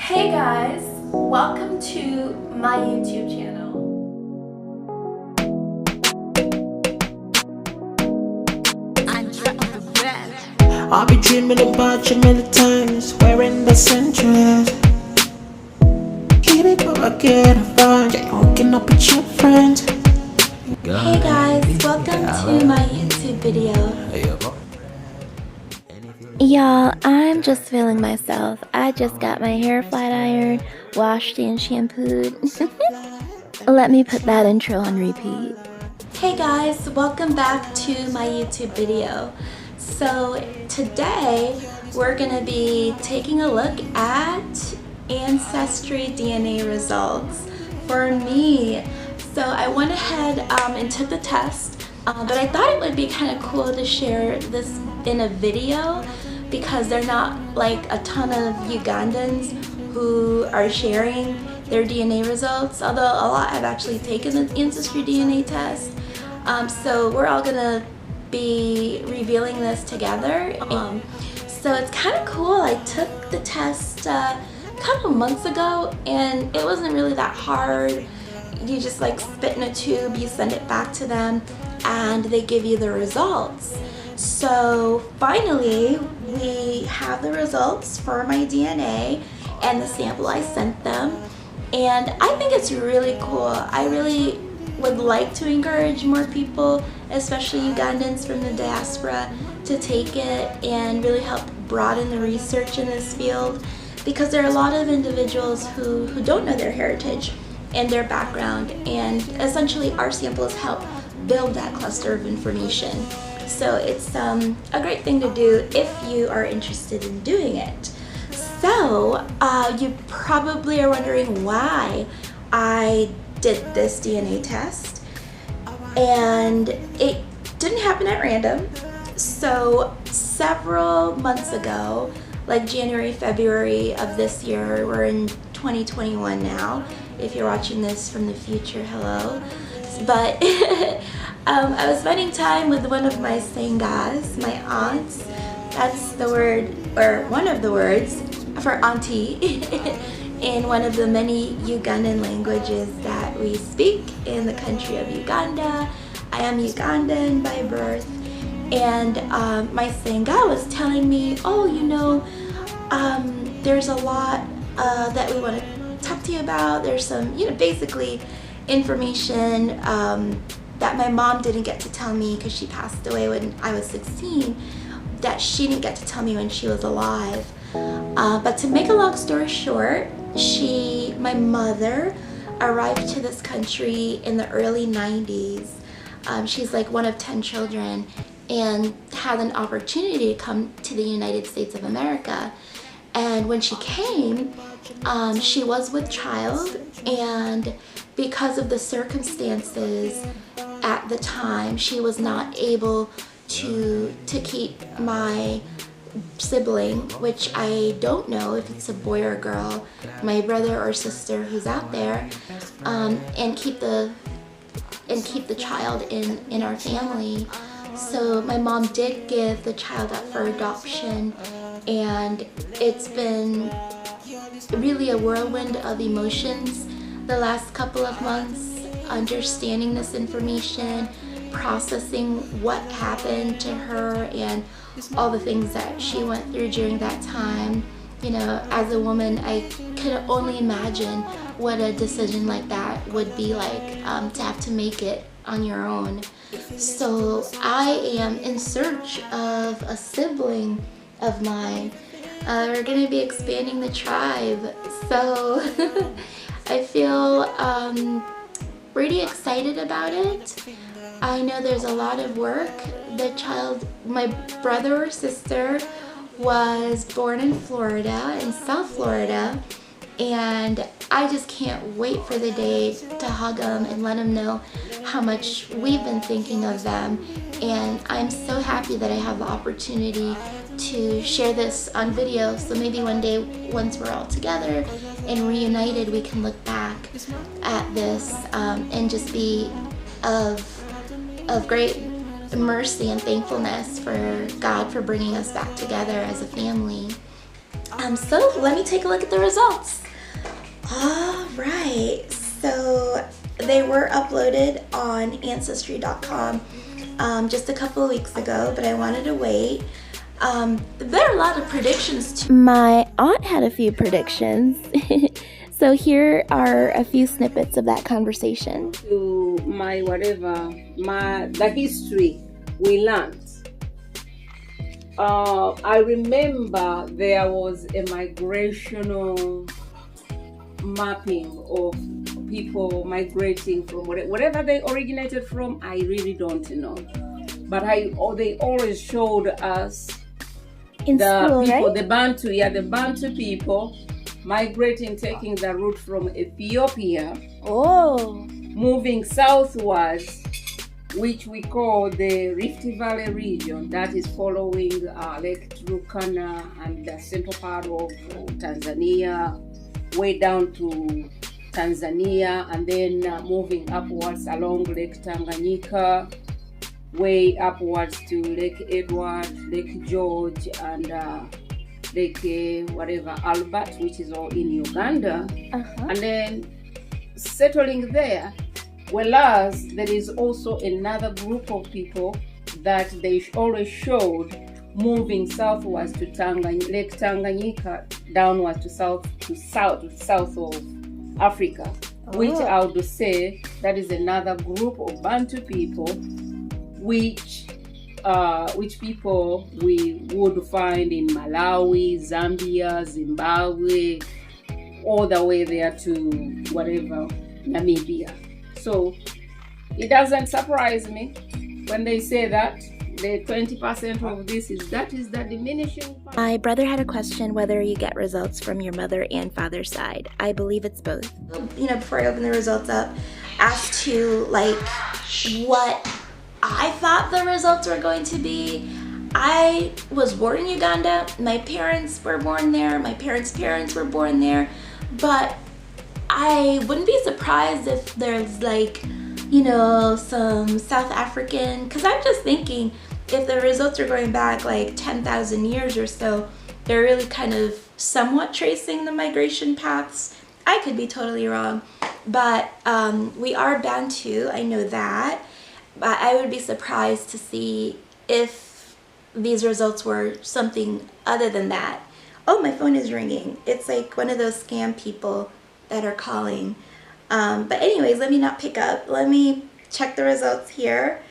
Hey guys, welcome to my YouTube channel. I'll be dreaming about you many times, wearing the centuries. Keep it again, find you hooking up with your friends. Hey guys, welcome to my YouTube video. Y'all, I'm just feeling myself. I just got my hair flat ironed, washed and shampooed. Let me put that intro on repeat. Hey guys, welcome back to my YouTube video. So today we're gonna be taking a look at Ancestry DNA results for me. So I went ahead and took the test, but I thought it would be kind of cool to share this in a video because they're not like a ton of Ugandans who are sharing their DNA results, although a lot have actually taken the Ancestry DNA test. So we're all gonna be revealing this together. So it's kind of cool. I took the test a couple months ago and it wasn't really that hard. You just like spit in a tube, you send it back to them, and they give you the results. So finally, we have the results for my DNA and the sample I sent them. And I think it's really cool. I really would like to encourage more people, especially Ugandans from the diaspora, to take it and really help broaden the research in this field, because there are a lot of individuals who don't know their heritage and their background, and essentially our samples help build that cluster of information. So it's a great thing to do if you are interested in doing it. So you probably are wondering why I did this DNA test, and it didn't happen at random. So several months ago, like January, February of this year, we're in 2021 now. If you're watching this from the future, hello. But I was spending time with one of my sengas, my aunts. That's the word, or one of the words for auntie in one of the many Ugandan languages that we speak in the country of Uganda. I am Ugandan by birth. And my senga was telling me, oh, you know, there's a lot that we want to talk to you about. There's some, you know, basically information that my mom didn't get to tell me because she passed away when I was 16, that she didn't get to tell me when she was alive. But to make a long story short, my mother arrived to this country in the early 90s. She's like one of 10 children and had an opportunity to come to the United States of America. And when she came, she was with child, and because of the circumstances at the time, she was not able to keep my sibling, which I don't know if it's a boy or girl, my brother or sister who's out there, and keep the child in our family. So my mom did give the child up for adoption, and it's been really a whirlwind of emotions the last couple of months, understanding this information, processing what happened to her and all the things that she went through during that time. You know, as a woman, I could only imagine what a decision like that would be like, to have to make it on your own. So I am in search of a sibling of mine. We're gonna be expanding the tribe, so I feel pretty excited about it. I know there's a lot of work. The child, my brother or sister, was born in Florida, in South Florida, and I just can't wait for the day to hug them and let them know how much we've been thinking of them. And I'm so happy that I have the opportunity to share this on video, so maybe one day, once we're all together and reunited, we can look back at this and just be of great mercy and thankfulness for God for bringing us back together as a family. So let me take a look at the results. All right, so they were uploaded on Ancestry.com just a couple of weeks ago, but I wanted to wait. There are a lot of predictions too. My aunt had a few predictions. So here are a few snippets of that conversation. To the history we learned. I remember there was a migrational mapping of people migrating from whatever they originated from. I really don't know, but they always showed us In the school, people, right? the Bantu people migrating, taking the route from Ethiopia, moving southwards, which we call the Rift Valley region, that is following Lake Turkana and the central part of Tanzania, way down to Tanzania, and then moving upwards along Lake Tanganyika, way upwards to Lake Edward, Lake George, and Lake Albert, which is all in Uganda, and then settling there. Whereas there is also another group of people that they always showed moving southwards to Lake Tanganyika, downwards to south of Africa, which I would say that is another group of Bantu people, which people we would find in Malawi, Zambia, Zimbabwe, all the way there to Namibia. So it doesn't surprise me when they say that the 20% of this is the diminishing part. My brother had a question whether you get results from your mother and father's side. I believe it's both. Before I open the results up, as to what I thought the results were going to be. I was born in Uganda. My parents were born there. My parents' parents were born there. But I wouldn't be surprised if there's some South African, because I'm just thinking if the results are going back 10,000 years or so, they're really kind of somewhat tracing the migration paths. I could be totally wrong, but we are Bantu, I know that, but I would be surprised to see if these results were something other than that. Oh, my phone is ringing. It's like one of those scam people that are calling. But anyways, let me not pick up. Let me check the results here.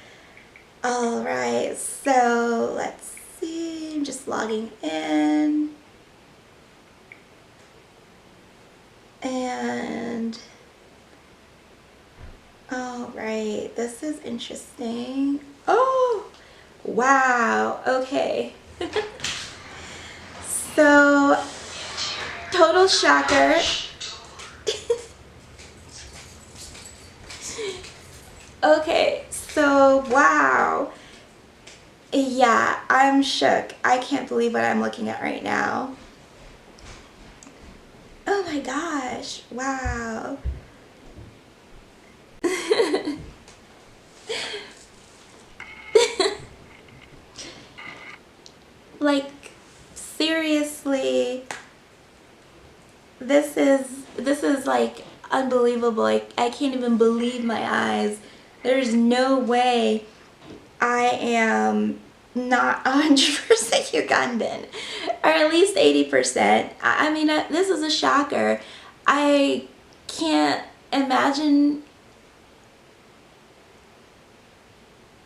All right, so let's see. I'm just logging in. And all right, this is interesting. Oh, wow. Okay. So, total shocker. Okay, so wow. Yeah, I'm shook. I can't believe what I'm looking at right now. Oh my gosh, wow. Seriously, this is unbelievable. I can't even believe my eyes. There's no way I am not 100% Ugandan, or at least 80%. I mean, this is a shocker. I can't imagine.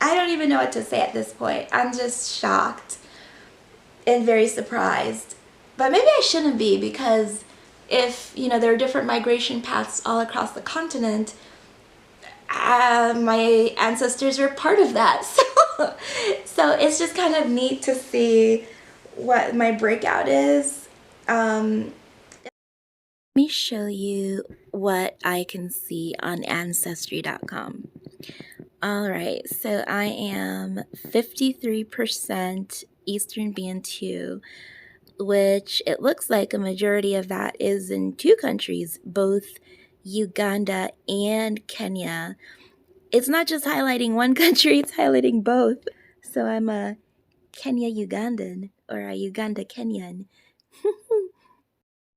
I don't even know what to say at this point. I'm just shocked and very surprised. But maybe I shouldn't be, because if, there are different migration paths all across the continent, my ancestors are part of that. So it's just kind of neat to see what my breakout is. Let me show you what I can see on Ancestry.com. All right, so I am 53% Eastern Bantu, which it looks like a majority of that is in two countries, both Uganda and Kenya. It's not just highlighting one country, it's highlighting both. So I'm a Kenya Ugandan, or a Uganda Kenyan.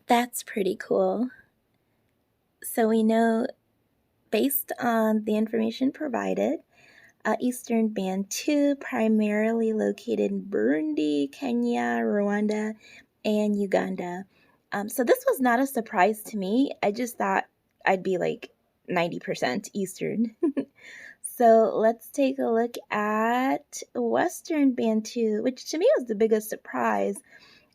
That's pretty cool. So we know, based on the information provided, Eastern Bantu, primarily located in Burundi, Kenya, Rwanda, and Uganda. So this was not a surprise to me. I just thought I'd be like 90% Eastern. So let's take a look at Western Bantu, which to me was the biggest surprise.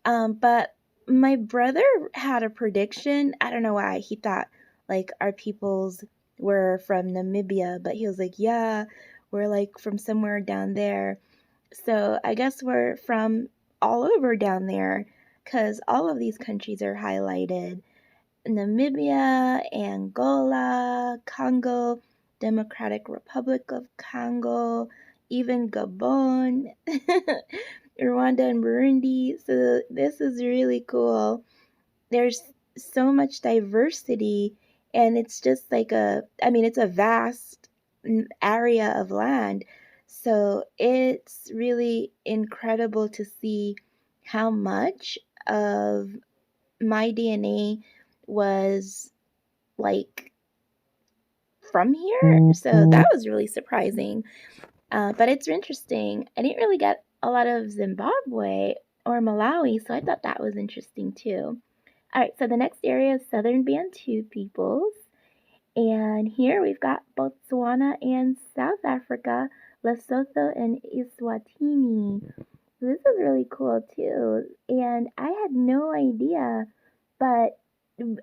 But my brother had a prediction. I don't know why. He thought like our peoples were from Namibia, but he was like, yeah, we're like from somewhere down there. So I guess we're from all over down there because all of these countries are highlighted: Namibia, Angola, Congo, Democratic Republic of Congo, even Gabon, Rwanda, and Burundi. So this is really cool. There's so much diversity, and it's just like it's a vast area of land. So it's really incredible to see how much of my DNA was like from here. So that was really surprising. But it's interesting. I didn't really get a lot of Zimbabwe or Malawi, so I thought that was interesting too. All right, so the next area is Southern Bantu peoples. And here we've got Botswana and South Africa, Lesotho and Eswatini. So this is really cool too. And I had no idea, but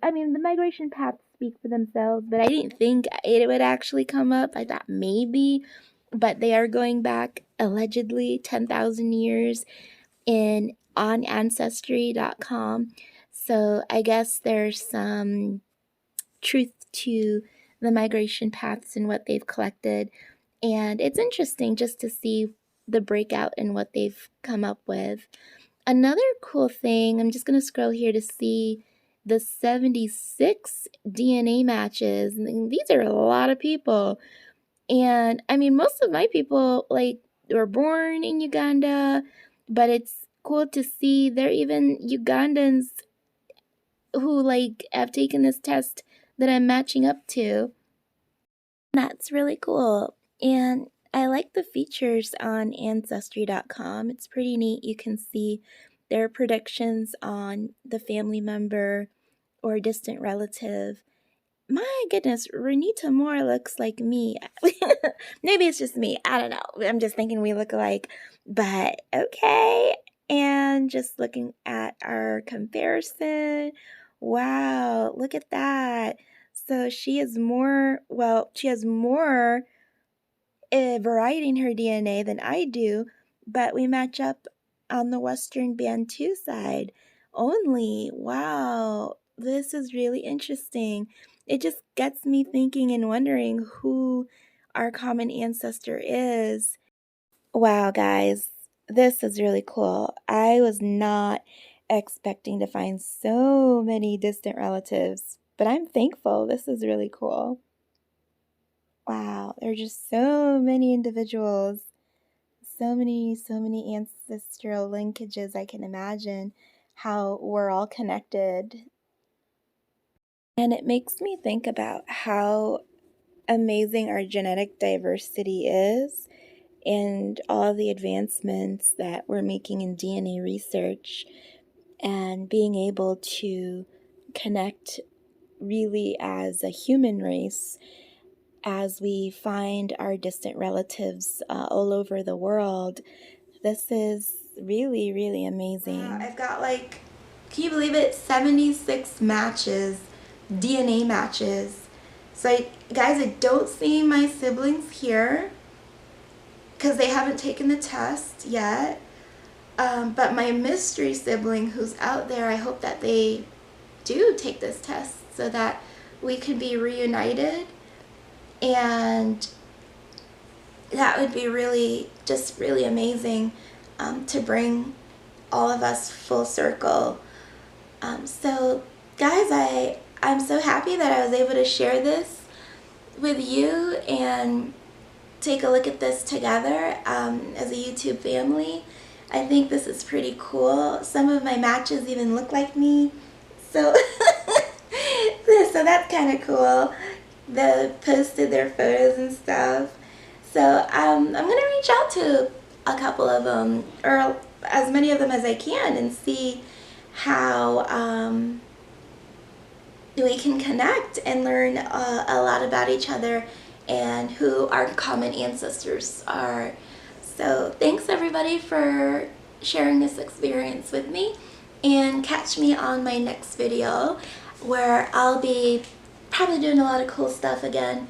I mean, the migration paths speak for themselves, but I didn't think it would actually come up. I thought maybe, but they are going back allegedly 10,000 years in on ancestry.com. So I guess there's some truth to the migration paths and what they've collected. And it's interesting just to see the breakout and what they've come up with. Another cool thing, I'm just going to scroll here to see the 76 DNA matches. And these are a lot of people. And I mean, most of my people were born in Uganda, but it's cool to see there are even Ugandans who have taken this test that I'm matching up to. That's really cool. And I like the features on Ancestry.com. It's pretty neat. You can see their predictions on the family member or distant relative. My goodness, Renita Moore looks like me. Maybe it's just me. I don't know. I'm just thinking we look alike. But okay. And just looking at our comparison. Wow, look at that. So she has more variety in her DNA than I do, but we match up on the Western Bantu side only. Wow, this is really interesting. It just gets me thinking and wondering who our common ancestor is. Wow, guys, this is really cool. I was not expecting to find so many distant relatives, but I'm thankful. This is really cool. Wow, there are just so many individuals, so many ancestral linkages. I can imagine how we're all connected. And it makes me think about how amazing our genetic diversity is and all the advancements that we're making in DNA research and being able to connect really as a human race as we find our distant relatives all over the world. This is really, really amazing. Wow, I've got can you believe it? 76 matches, DNA matches. So guys, I don't see my siblings here because they haven't taken the test yet. But my mystery sibling who's out there, I hope that they do take this test so that we can be reunited. And that would be really amazing to bring all of us full circle. So guys, I'm so happy that I was able to share this with you and take a look at this together as a YouTube family. I think this is pretty cool. Some of my matches even look like me. So, so that's kind of cool. They posted their photos and stuff. So I'm gonna reach out to a couple of them, or as many of them as I can, and see how we can connect and learn a lot about each other and who our common ancestors are. So thanks everybody for sharing this experience with me, and catch me on my next video where I'll be probably doing a lot of cool stuff again.